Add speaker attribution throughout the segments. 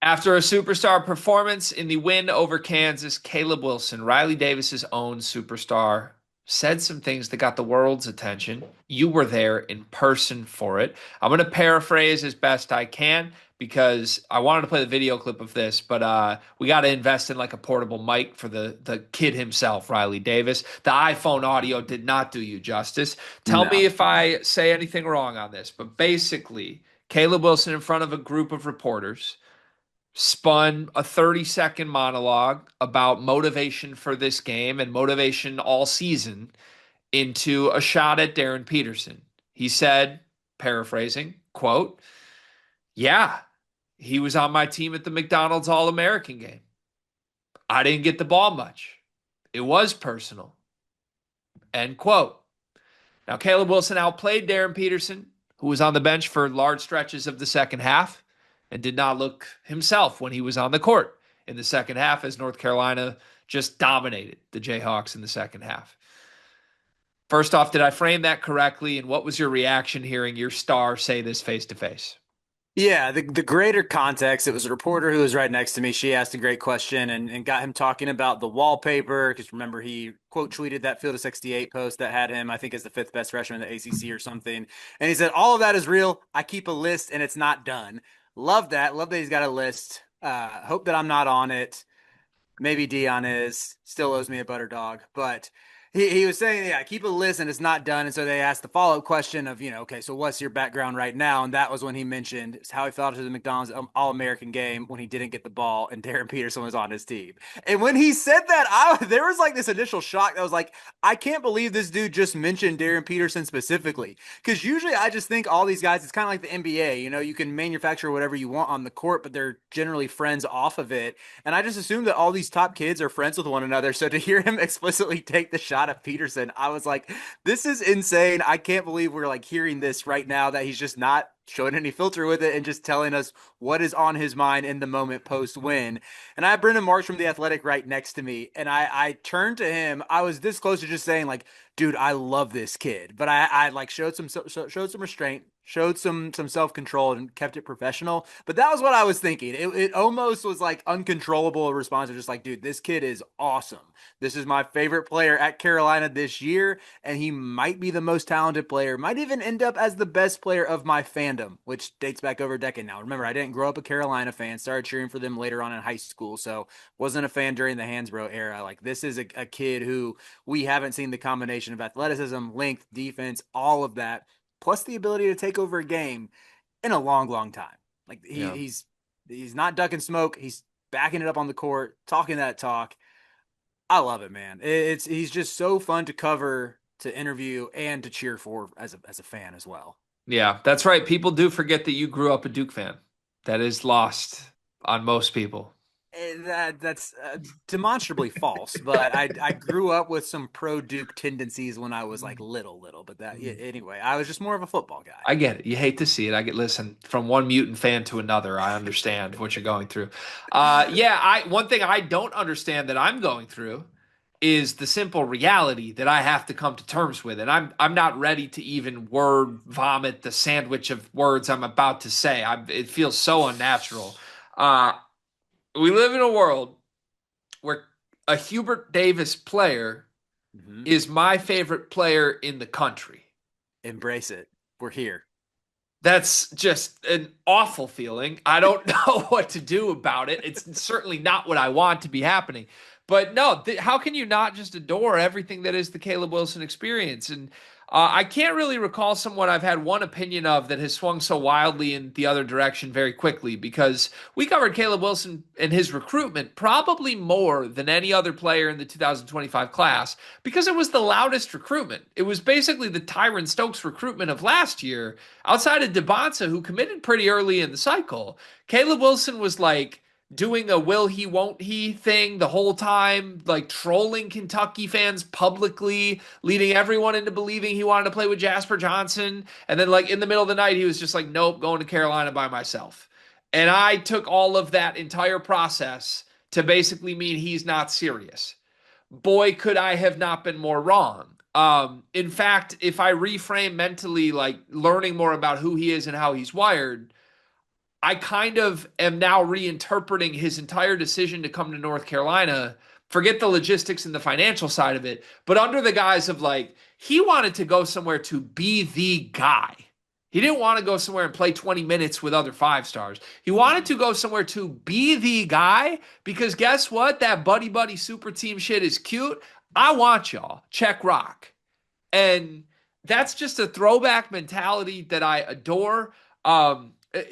Speaker 1: After a superstar performance in the win over Kansas, Caleb Wilson, Riley Davis's own superstar, said some things that got the world's attention. You were there in person for it. I'm going to paraphrase as best I can because I wanted to play the video clip of this, but we got to invest in like a portable mic for the kid himself, Riley Davis. The iPhone audio did not do you justice. Tell me
Speaker 2: No.
Speaker 1: if I say anything wrong on this, but basically, Caleb Wilson in front of a group of reporters spun a 30-second monologue about motivation for this game and motivation all season into a shot at Darryn Peterson. He said, paraphrasing, quote, "Yeah, he was on my team at the McDonald's All-American game. I didn't get the ball much. It was personal." End quote. Now, Caleb Wilson outplayed Darryn Peterson, who was on the bench for large stretches of the second half and did not look himself when he was on the court in the second half, as North Carolina just dominated the Jayhawks in the second half. First off, did I frame that correctly? And what was your reaction hearing your star say this face to face?
Speaker 2: Yeah, the greater context, it was a reporter who was right next to me. She asked a great question and got him talking about the wallpaper. Because remember, he quote tweeted that Field of 68 post that had him, I think, as the fifth best freshman in the ACC or something. And he said, all of that is real. I keep a list and it's not done. Love that. Love that he's got a list. Hope that I'm not on it. Maybe Dion is. Still owes me a butter dog. But he was saying, yeah, keep a list and it's not done. And so they asked the follow-up question of, okay, so what's your background right now? And that was when he mentioned how he felt after the McDonald's All-American game when he didn't get the ball and Darryn Peterson was on his team. And when he said that, there was like this initial shock that was like, I can't believe this dude just mentioned Darryn Peterson specifically. Because usually I just think all these guys, it's kind of like the NBA, you can manufacture whatever you want on the court, but they're generally friends off of it. And I just assumed that all these top kids are friends with one another. So to hear him explicitly take the shot at Peterson, I was like, this is insane. I can't believe we're like hearing this right now that he's just not showing any filter with it and just telling us what is on his mind in the moment post win. And I have Brendan Marks from The Athletic right next to me. And I turned to him. I was this close to just saying, like, dude, I love this kid. But I like showed some restraint, showed some self-control and kept it professional. But that was what I was thinking. It almost was like uncontrollable response of just like, dude, this kid is awesome. This is my favorite player at Carolina this year, and he might be the most talented player, might even end up as the best player of my fandom, which dates back over a decade now. Remember, I didn't grow up a Carolina fan, started cheering for them later on in high school, so wasn't a fan during the Hansbrough era. Like, this is a kid who we haven't seen the combination of athleticism, length, defense, all of that, plus the ability to take over a game in a long, long time. Like
Speaker 1: Yeah.
Speaker 2: he's not ducking smoke. He's backing it up on the court, talking that talk. I love it, man. He's just so fun to cover, to interview, and to cheer for as a fan as well.
Speaker 1: Yeah, that's right. People do forget that you grew up a Duke fan. That is lost on most people.
Speaker 2: That's demonstrably false, but I grew up with some pro Duke tendencies when I was like little, but that yeah, anyway, I was just more of a football guy.
Speaker 1: I get it. You hate to see it. Listen, from one mutant fan to another. I understand what you're going through. Yeah, I one thing I don't understand that I'm going through is the simple reality that I have to come to terms with. And I'm not ready to even word vomit the sandwich of words I'm about to say. It feels so unnatural. Uh, we live in a world where a Hubert Davis player
Speaker 2: Hmm.
Speaker 1: is my favorite player in the country.
Speaker 2: Embrace it. We're here.
Speaker 1: That's just an awful feeling. I don't know what to do about it. It's certainly not what I want to be happening. But no, how can you not just adore everything that is the Caleb Wilson experience? And I can't really recall someone I've had one opinion of that has swung so wildly in the other direction very quickly because we covered Caleb Wilson and his recruitment probably more than any other player in the 2025 class because it was the loudest recruitment. It was basically the Tyron Stokes recruitment of last year outside of DeBonsa, who committed pretty early in the cycle. Caleb Wilson was like doing a will he won't he thing the whole time, like trolling Kentucky fans publicly, leading everyone into believing he wanted to play with Jasper Johnson. And then, like, in the middle of the night, he was just like, nope, going to Carolina by myself. And I took all of that entire process to basically mean he's not serious. Boy, could I have not been more wrong. In fact, if I reframe mentally, like learning more about who he is and how he's wired, I kind of am now reinterpreting his entire decision to come to North Carolina. Forget the logistics and the financial side of it, but under the guise of like, he wanted to go somewhere to be the guy. He didn't want to go somewhere and play 20 minutes with other five stars. He wanted
Speaker 2: Mhm.
Speaker 1: to go somewhere to be the guy because guess what? That buddy buddy super team shit is cute. I want y'all. Check rock. And that's just a throwback mentality that I adore.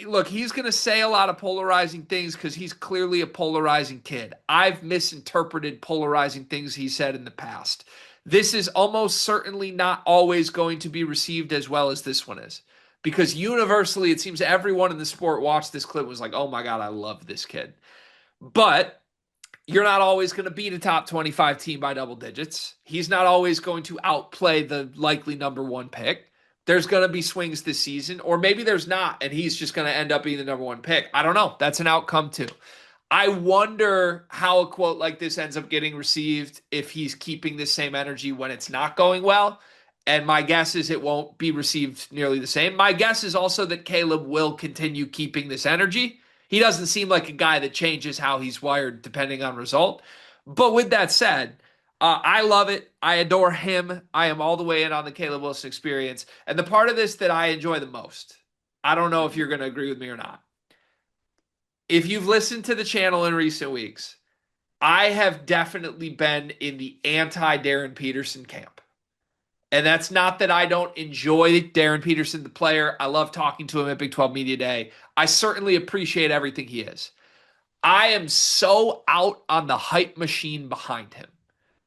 Speaker 1: Look, he's going to say a lot of polarizing things because he's clearly a polarizing kid. I've misinterpreted polarizing things he said in the past. This is almost certainly not always going to be received as well as this one is. Because universally, it seems everyone in the sport watched this clip and was like, oh my God, I love this kid. But you're not always going to beat a top 25 team by double digits. He's not always going to outplay the likely number one pick. There's going to be swings this season, or maybe there's not, and he's just going to end up being the number one pick. I don't know. That's an outcome too. I wonder how a quote like this ends up getting received if he's keeping the same energy when it's not going well. And my guess is it won't be received nearly the same. My guess is also that Caleb will continue keeping this energy. He doesn't seem like a guy that changes how he's wired depending on result. But with that said, I love it. I adore him. I am all the way in on the Caleb Wilson experience. And the part of this that I enjoy the most, I don't know if you're going to agree with me or not. If you've listened to the channel in recent weeks, I have definitely been in the anti Darryn Peterson camp. And that's not that I don't enjoy Darryn Peterson, the player. I love talking to him at Big 12 Media Day. I certainly appreciate everything he is. I am so out on the hype machine behind him.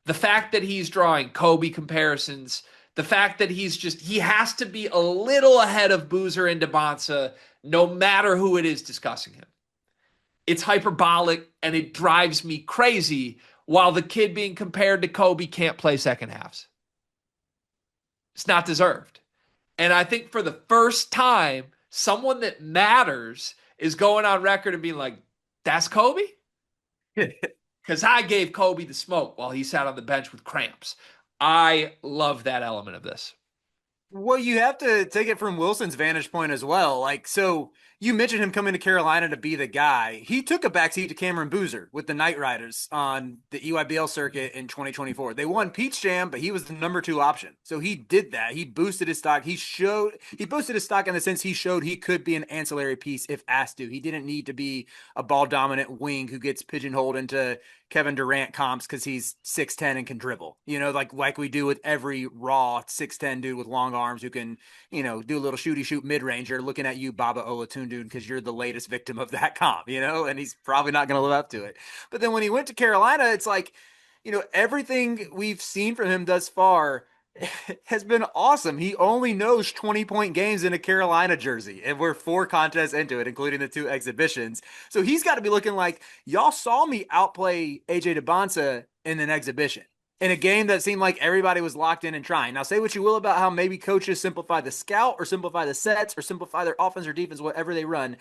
Speaker 1: The fact that he's drawing Kobe comparisons, the fact that he has to be a little ahead of Boozer and DeBonsa, no matter who it is discussing him. It's hyperbolic and it drives me crazy while the kid being compared to Kobe can't play second halves. It's not deserved. And I think for the first time, someone that matters is going on record and being like, that's Kobe? Because I gave Kobe the smoke while he sat on the bench with cramps. I love that element of this.
Speaker 2: Well, you have to take it from Wilson's vantage point as well. Like, so you mentioned him coming to Carolina to be the guy. He took a backseat to Cameron Boozer with the Knight Riders on the EYBL circuit in 2024. They won Peach Jam, but he was the number two option. So he did that. He boosted his stock. He boosted his stock in the sense he showed he could be an ancillary piece if asked to. He didn't need to be a ball dominant wing who gets pigeonholed into Kevin Durant comps because he's 6'10 and can dribble, like we do with every raw 6'10 dude with long arms who can, do a little shooty shoot mid ranger. Looking at you, Baba Olatunde, because you're the latest victim of that comp, and he's probably not going to live up to it. But then when he went to Carolina, it's like, everything we've seen from him thus far has been awesome. He only knows 20-point games in a Carolina jersey, and we're four contests into it, including the two exhibitions. So he's got to be looking like, y'all saw me outplay AJ DeBonsa in an exhibition, in a game that seemed like everybody was locked in and trying. Now, say what you will about how maybe coaches simplify the scout or simplify the sets or simplify their offense or defense, whatever they run.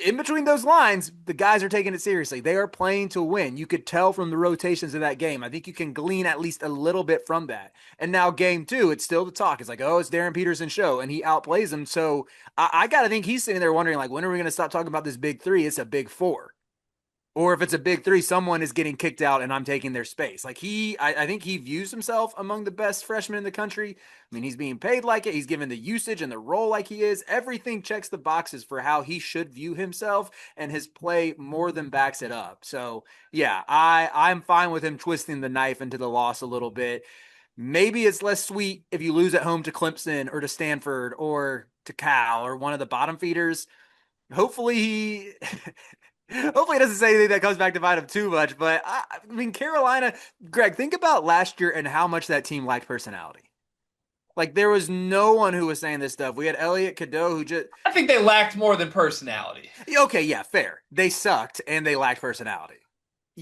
Speaker 2: In between those lines, the guys are taking it seriously. They are playing to win. You could tell from the rotations of that game. I think you can glean at least a little bit from that. And now game two, it's still the talk. It's like, oh, it's Darryn Peterson's show, and he outplays him. So I got to think he's sitting there wondering, like, when are we going to stop talking about this big three? It's a big four. Or if it's a big three, someone is getting kicked out and I'm taking their space. Like I think he views himself among the best freshmen in the country. I mean, he's being paid like it. He's given the usage and the role like he is. Everything checks the boxes for how he should view himself, and his play more than backs it up. So yeah, I'm fine with him twisting the knife into the loss a little bit. Maybe it's less sweet if you lose at home to Clemson or to Stanford or to Cal or one of the bottom feeders. Hopefully he Hopefully, it doesn't say anything that comes back to bite him too much. But I mean, Carolina, Greg, think about last year and how much that team lacked personality. Like, there was no one who was saying this stuff. We had Elliot Cadeau who just.
Speaker 1: I think they lacked more than personality.
Speaker 2: Okay, yeah, fair. They sucked and they lacked personality.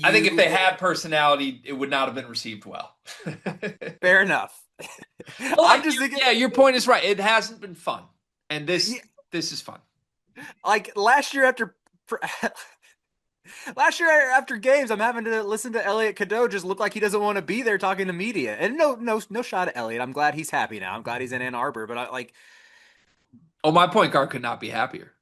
Speaker 1: I think if they
Speaker 2: You.
Speaker 1: had personality, it would not have been received well.
Speaker 2: Fair enough.
Speaker 1: Well,
Speaker 2: I'm just thinking.
Speaker 1: yeah, your point is right. It hasn't been fun, and
Speaker 2: Yeah,
Speaker 1: this is fun.
Speaker 2: like last year after. Last year after games, I'm having to listen to Elliot Cadeau just look like he doesn't want to be there talking to media. And no shot at Elliot. I'm glad he's happy now. I'm glad he's in Ann Arbor. But
Speaker 1: Oh, my point guard could not be happier.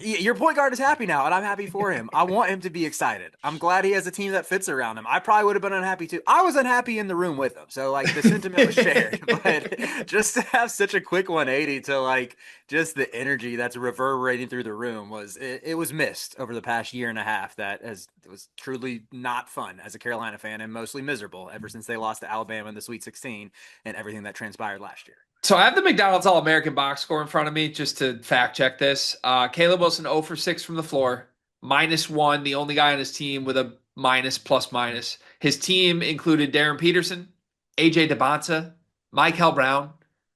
Speaker 2: Your point guard is happy now, and I'm happy for him. I want him to be excited. I'm glad he has a team that fits around him. I probably would have been unhappy too. I was unhappy in the room with him, so like the sentiment was shared. But just to have such a quick 180 to like just the energy that's reverberating through the room it was missed over the past year and a half. That has it was truly not fun as a Carolina fan and mostly miserable ever since they lost to Alabama in the Sweet 16 and everything that transpired last year.
Speaker 1: So I have the McDonald's All-American box score in front of me just to fact check this. Caleb Wilson 0 for 6 from the floor, -1, the only guy on his team with a minus plus minus. His team included Darryn Peterson, AJ DeBonta, Michael Brown,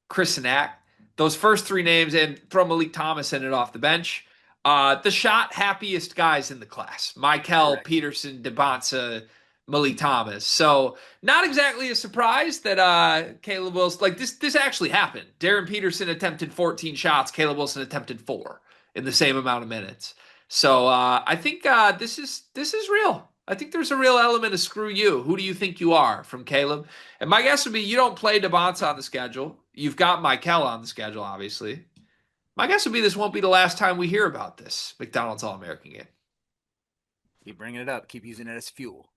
Speaker 1: Chris Sinak. Those first three names, and throw Malik Thomas in it off the bench. The shot happiest guys in the class. Michael,
Speaker 2: Correct.
Speaker 1: Peterson, DeBonta, Malik Thomas. So not exactly a surprise that Caleb Wilson, like this actually happened. Darryn Peterson attempted 14 shots. Caleb Wilson attempted 4 in the same amount of minutes. So I think this is real. I think there's a real element of screw you. Who do you think you are from Caleb? And my guess would be you don't play DeBonta on the schedule. You've got Michael on the schedule, obviously. My guess would be this won't be the last time we hear about this McDonald's All-American game.
Speaker 2: Keep bringing it up. Keep using it as fuel.